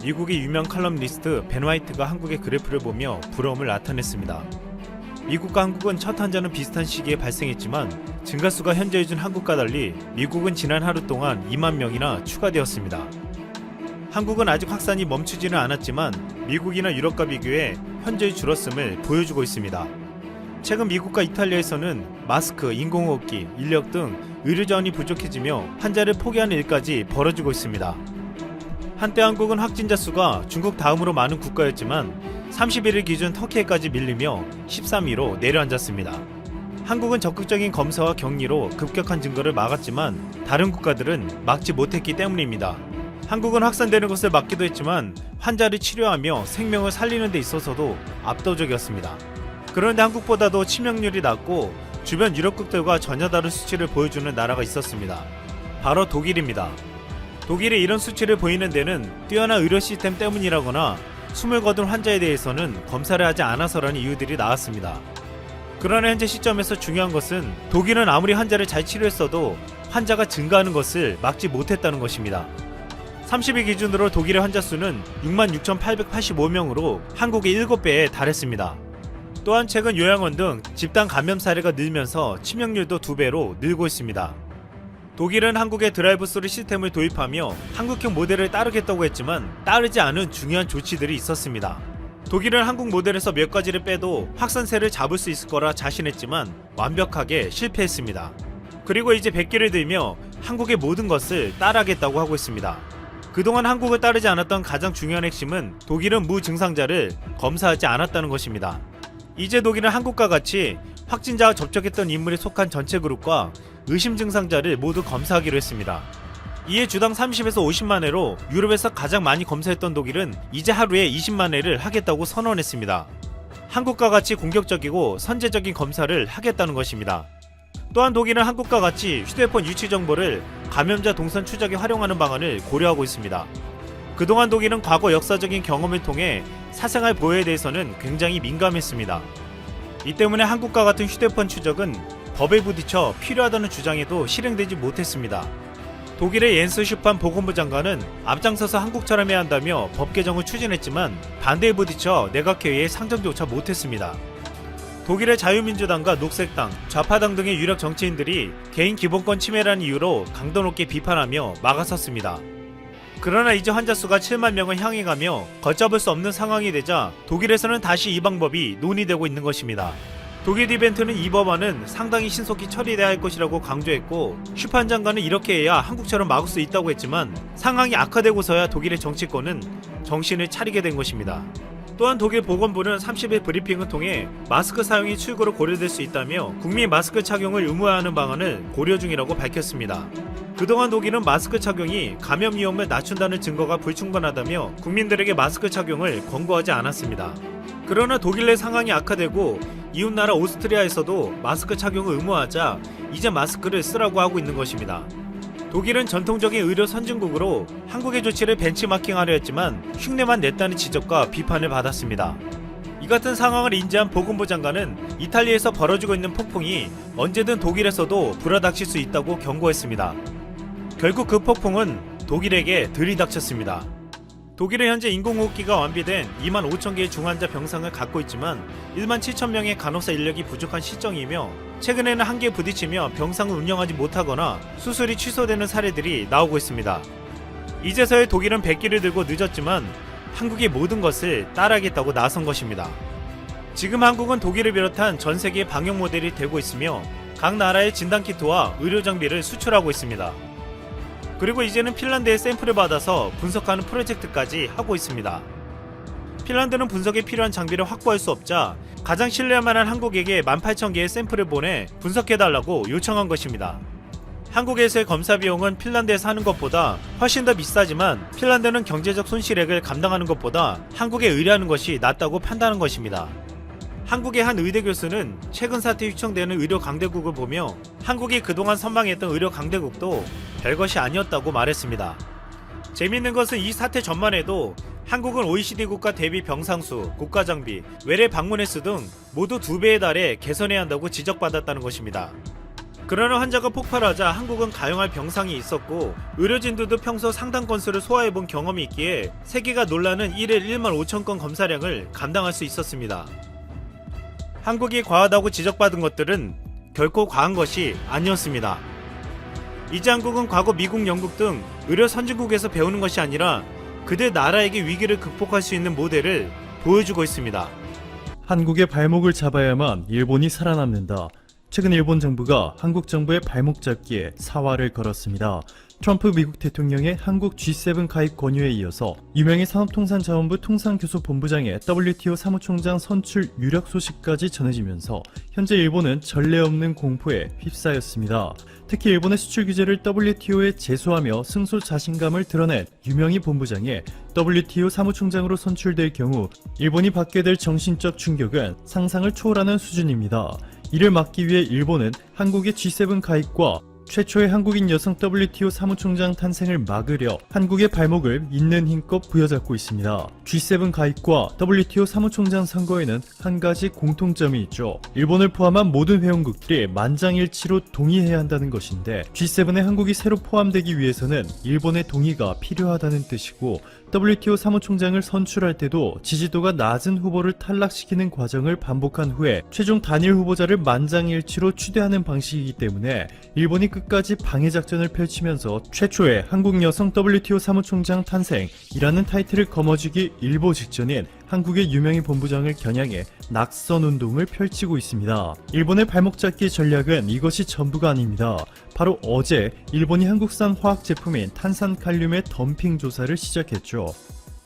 미국의 유명 칼럼니스트 벤 화이트가 한국의 그래프를 보며 부러움을 나타냈습니다. 미국과 한국은 첫 환자는 비슷한 시기에 발생했지만 증가수가 현재 기준 한국과 달리 미국은 지난 하루 동안 2만 명이나 추가되었습니다. 한국은 아직 확산이 멈추지는 않았지만 미국이나 유럽과 비교해 현저히 줄었음을 보여주고 있습니다. 최근 미국과 이탈리아에서는 마스크, 인공호흡기, 인력 등 의료자원이 부족해지며 환자를 포기하는 일까지 벌어지고 있습니다. 한때 한국은 확진자 수가 중국 다음으로 많은 국가였지만 31일 기준 터키에까지 밀리며 13위로 내려앉았습니다. 한국은 적극적인 검사와 격리로 급격한 증거를 막았지만 다른 국가들은 막지 못했기 때문입니다. 한국은 확산되는 것을 막기도 했지만 환자를 치료하며 생명을 살리는 데 있어서도 압도적이었습니다. 그런데 한국보다도 치명률이 낮고 주변 유럽국들과 전혀 다른 수치를 보여주는 나라가 있었습니다. 바로 독일입니다. 독일이 이런 수치를 보이는 데는 뛰어난 의료 시스템 때문이라거나 숨을 거둔 환자에 대해서는 검사를 하지 않아서라는 이유들이 나왔습니다. 그러나 현재 시점에서 중요한 것은 독일은 아무리 환자를 잘 치료했어도 환자가 증가하는 것을 막지 못했다는 것입니다. 30일 기준으로 독일의 환자 수는 66,885명으로 한국의 7배에 달했습니다. 또한 최근 요양원 등 집단 감염 사례가 늘면서 치명률도 2배로 늘고 있습니다. 독일은 한국의 드라이브스루 시스템을 도입하며 한국형 모델을 따르겠다고 했지만 따르지 않은 중요한 조치들이 있었습니다. 독일은 한국 모델에서 몇 가지를 빼도 확산세를 잡을 수 있을 거라 자신했지만 완벽하게 실패했습니다. 그리고 이제 100기를 들며 한국의 모든 것을 따라하겠다고 하고 있습니다. 그동안 한국을 따르지 않았던 가장 중요한 핵심은 독일은 무증상자를 검사하지 않았다는 것입니다. 이제 독일은 한국과 같이 확진자와 접촉했던 인물이 속한 전체 그룹과 의심 증상자를 모두 검사하기로 했습니다. 이에 주당 30에서 50만 회로 유럽에서 가장 많이 검사했던 독일은 이제 하루에 20만 회를 하겠다고 선언했습니다. 한국과 같이 공격적이고 선제적인 검사를 하겠다는 것입니다. 또한 독일은 한국과 같이 휴대폰 위치 정보를 감염자 동선 추적에 활용하는 방안을 고려하고 있습니다. 그동안 독일은 과거 역사적인 경험을 통해 사생활 보호에 대해서는 굉장히 민감했습니다. 이 때문에 한국과 같은 휴대폰 추적은 법에 부딪혀 필요하다는 주장에도 실행되지 못했습니다. 독일의 옌스 슈판 보건부 장관은 앞장서서 한국처럼 해야 한다며 법 개정을 추진했지만 반대에 부딪혀 내각회의에 상정조차 못했습니다. 독일의 자유민주당과 녹색당, 좌파당 등의 유력 정치인들이 개인 기본권 침해라는 이유로 강도 높게 비판하며 막아섰습니다. 그러나 이제 환자 수가 7만 명을 향해 가며 걷잡을 수 없는 상황이 되자 독일에서는 다시 이 방법이 논의되고 있는 것입니다. 독일 디벤트는 이 법안은 상당히 신속히 처리돼야 할 것이라고 강조했고 슈판 장관은 이렇게 해야 한국처럼 막을 수 있다고 했지만 상황이 악화되고서야 독일의 정치권은 정신을 차리게 된 것입니다. 또한 독일 보건부는 30일 브리핑을 통해 마스크 사용이 출구로 고려될 수 있다며 국민 마스크 착용을 의무화하는 방안을 고려 중이라고 밝혔습니다. 그동안 독일은 마스크 착용이 감염 위험을 낮춘다는 증거가 불충분하다며 국민들에게 마스크 착용을 권고하지 않았습니다. 그러나 독일 내 상황이 악화되고 이웃나라 오스트리아에서도 마스크 착용을 의무화하자 이제 마스크를 쓰라고 하고 있는 것입니다. 독일은 전통적인 의료 선진국으로 한국의 조치를 벤치마킹하려 했지만 흉내만 냈다는 지적과 비판을 받았습니다. 이 같은 상황을 인지한 보건부 장관은 이탈리아에서 벌어지고 있는 폭풍이 언제든 독일에서도 불어닥칠 수 있다고 경고했습니다. 결국 그 폭풍은 독일에게 들이닥쳤습니다. 독일은 현재 인공호흡기가 완비된 2만 5천 개의 중환자 병상을 갖고 있지만 1만 7천 명의 간호사 인력이 부족한 실정이며 최근에는 한계에 부딪히며 병상을 운영하지 못하거나 수술이 취소되는 사례들이 나오고 있습니다. 이제서야 독일은 100기를 들고 늦었지만 한국의 모든 것을 따라하겠다고 나선 것입니다. 지금 한국은 독일을 비롯한 전 세계의 방역 모델이 되고 있으며 각 나라의 진단키트와 의료장비를 수출하고 있습니다. 그리고 이제는 핀란드의 샘플을 받아서 분석하는 프로젝트까지 하고 있습니다. 핀란드는 분석에 필요한 장비를 확보할 수 없자 가장 신뢰할 만한 한국에게 18,000개의 샘플을 보내 분석해달라고 요청한 것입니다. 한국에서의 검사 비용은 핀란드에서 하는 것보다 훨씬 더 비싸지만 핀란드는 경제적 손실액을 감당하는 것보다 한국에 의뢰하는 것이 낫다고 판단한 것입니다. 한국의 한 의대 교수는 최근 사태에 휘청되는 의료 강대국을 보며 한국이 그동안 선망했던 의료 강대국도 별것이 아니었다고 말했습니다. 재밌는 것은 이 사태 전만 해도 한국은 OECD 국가 대비 병상수, 국가장비, 외래 방문 횟수 등 모두 2배에 달해 개선해야 한다고 지적받았다는 것입니다. 그러나 환자가 폭발하자 한국은 가용할 병상이 있었고 의료진들도 평소 상당 건수를 소화해본 경험이 있기에 세계가 놀라는 1일 1만 5천 건 검사량을 감당할 수 있었습니다. 한국이 과하다고 지적받은 것들은 결코 과한 것이 아니었습니다. 이제 한국은 과거 미국, 영국 등 의료 선진국에서 배우는 것이 아니라 그들 나라에게 위기를 극복할 수 있는 모델을 보여주고 있습니다. 한국의 발목을 잡아야만 일본이 살아남는다. 최근 일본 정부가 한국 정부의 발목 잡기에 사활을 걸었습니다. 트럼프 미국 대통령의 한국 G7 가입 권유에 이어서 유명희 산업통상자원부 통상교섭본부장의 WTO 사무총장 선출 유력 소식까지 전해지면서 현재 일본은 전례 없는 공포에 휩싸였습니다. 특히 일본의 수출 규제를 WTO에 제소하며 승소 자신감을 드러낸 유명희 본부장의 WTO 사무총장으로 선출될 경우 일본이 받게 될 정신적 충격은 상상을 초월하는 수준입니다. 이를 막기 위해 일본은 한국의 G7 가입과 최초의 한국인 여성 WTO 사무총장 탄생을 막으려 한국의 발목을 있는 힘껏 부여잡고 있습니다. G7 가입과 WTO 사무총장 선거에는 한 가지 공통점이 있죠. 일본을 포함한 모든 회원국들이 만장일치로 동의해야 한다는 것인데 G7에 한국이 새로 포함되기 위해서는 일본의 동의가 필요하다는 뜻이고 WTO 사무총장을 선출할 때도 지지도가 낮은 후보를 탈락시키는 과정을 반복한 후에 최종 단일 후보자를 만장일치로 추대하는 방식이기 때문에 일본이 끝까지 방해작전을 펼치면서 최초의 한국 여성 WTO 사무총장 탄생이라는 타이틀을 거머쥐기 일보 직전인 한국의 유명희 본부장을 겨냥해 낙선운동을 펼치고 있습니다. 일본의 발목 잡기 전략은 이것이 전부가 아닙니다. 바로 어제 일본이 한국산 화학제품인 탄산칼륨의 덤핑 조사를 시작했죠.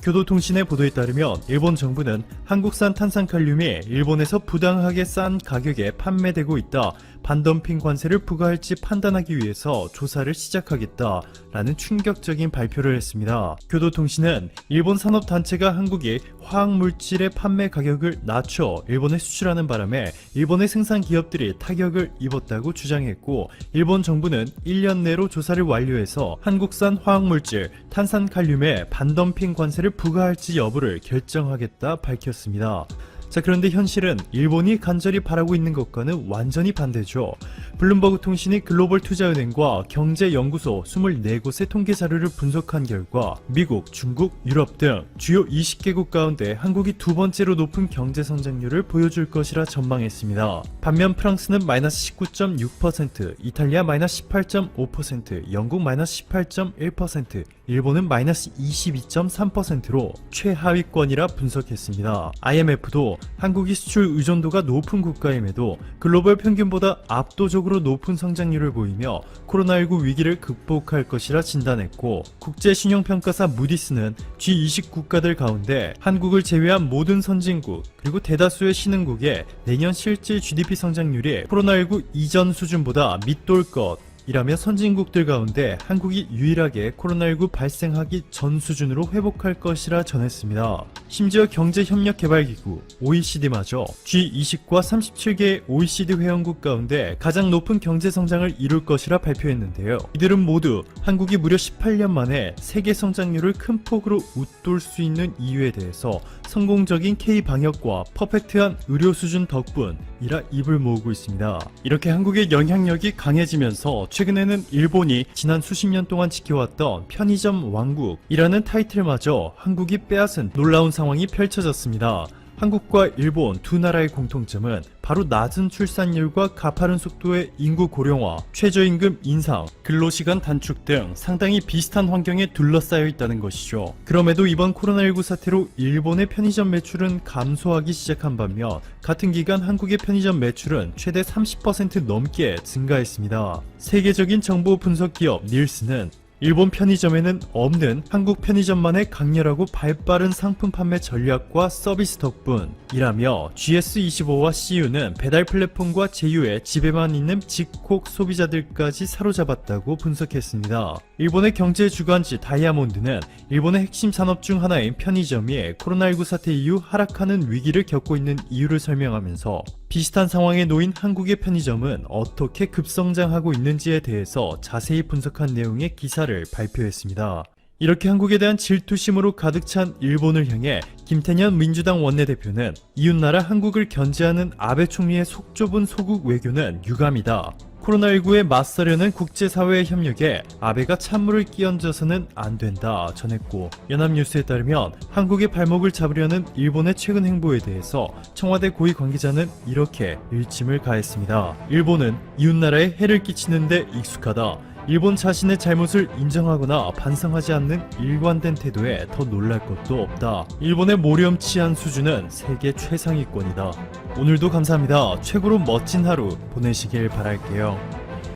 교도통신의 보도에 따르면 일본 정부는 한국산 탄산칼륨이 일본에서 부당하게 싼 가격에 판매되고 있다. 반덤핑 관세를 부과할지 판단하기 위해서 조사를 시작하겠다라는 충격적인 발표를 했습니다. 교도통신은 일본 산업단체가 한국이 화학물질의 판매 가격을 낮춰 일본에 수출하는 바람에 일본의 생산 기업들이 타격을 입었다고 주장했고 일본 정부는 1년 내로 조사를 완료해서 한국산 화학물질 탄산칼륨에 반덤핑 관세를 부과할지 여부를 결정하겠다 밝혔습니다. 자, 그런데 현실은 일본이 간절히 바라고 있는 것과는 완전히 반대죠. 블룸버그 통신이 글로벌 투자은행과 경제연구소 24곳의 통계 자료를 분석한 결과 미국, 중국, 유럽 등 주요 20개국 가운데 한국이 두 번째로 높은 경제 성장률을 보여줄 것이라 전망했습니다. 반면 프랑스는 마이너스 19.6%, 이탈리아 마이너스 18.5%, 영국 마이너스 18.1%, 일본은 마이너스 22.3%로 최하위권이라 분석했습니다. IMF도 한국이 수출 의존도가 높은 국가임에도 글로벌 평균보다 압도적으로 높은 성장률을 보이며 코로나19 위기를 극복할 것이라 진단했고 국제신용평가사 무디스는 G20 국가들 가운데 한국을 제외한 모든 선진국 그리고 대다수의 신흥국의 내년 실질 GDP 성장률이 코로나19 이전 수준보다 밑돌 것 이라며 선진국들 가운데 한국이 유일하게 코로나19 발생하기 전 수준으로 회복할 것이라 전했습니다. 심지어 경제협력개발기구 OECD마저 G20과 37개의 OECD 회원국 가운데 가장 높은 경제성장을 이룰 것이라 발표했는데요. 이들은 모두 한국이 무려 18년 만에 세계 성장률을 큰 폭으로 웃돌 수 있는 이유에 대해서 성공적인 K방역과 퍼펙트한 의료 수준 덕분이라 입을 모으고 있습니다. 이렇게 한국의 영향력이 강해지면서 최근에는 일본이 지난 수십 년 동안 지켜왔던 편의점 왕국이라는 타이틀마저 한국이 빼앗은 놀라운 상황이 펼쳐졌습니다. 한국과 일본 두 나라의 공통점은 바로 낮은 출산율과 가파른 속도의 인구 고령화, 최저임금 인상, 근로시간 단축 등 상당히 비슷한 환경에 둘러싸여 있다는 것이죠. 그럼에도 이번 코로나19 사태로 일본의 편의점 매출은 감소하기 시작한 반면 같은 기간 한국의 편의점 매출은 최대 30% 넘게 증가했습니다. 세계적인 정보 분석 기업 닐스는 일본 편의점에는 없는 한국 편의점만의 강렬하고 발빠른 상품 판매 전략과 서비스 덕분이라며 GS25와 CU는 배달 플랫폼과 제휴에 집에만 있는 직콕 소비자들까지 사로잡았다고 분석했습니다. 일본의 경제 주간지 다이아몬드는 일본의 핵심 산업 중 하나인 편의점이 코로나19 사태 이후 하락하는 위기를 겪고 있는 이유를 설명하면서 비슷한 상황에 놓인 한국의 편의점은 어떻게 급성장하고 있는지에 대해서 자세히 분석한 내용의 기사를 발표했습니다. 이렇게 한국에 대한 질투심으로 가득 찬 일본을 향해 김태년 민주당 원내대표는 이웃나라 한국을 견제하는 아베 총리의 속 좁은 소국 외교는 유감이다. 코로나19에 맞서려는 국제사회의 협력에 아베가 찬물을 끼얹어서는 안 된다 전했고, 연합뉴스에 따르면 한국의 발목을 잡으려는 일본의 최근 행보에 대해서 청와대 고위 관계자는 이렇게 일침을 가했습니다. 일본은 이웃나라에 해를 끼치는데 익숙하다. 일본 자신의 잘못을 인정하거나 반성하지 않는 일관된 태도에 더 놀랄 것도 없다. 일본의 모렴치한 수준은 세계 최상위권이다. 오늘도 감사합니다. 최고로 멋진 하루 보내시길 바랄게요.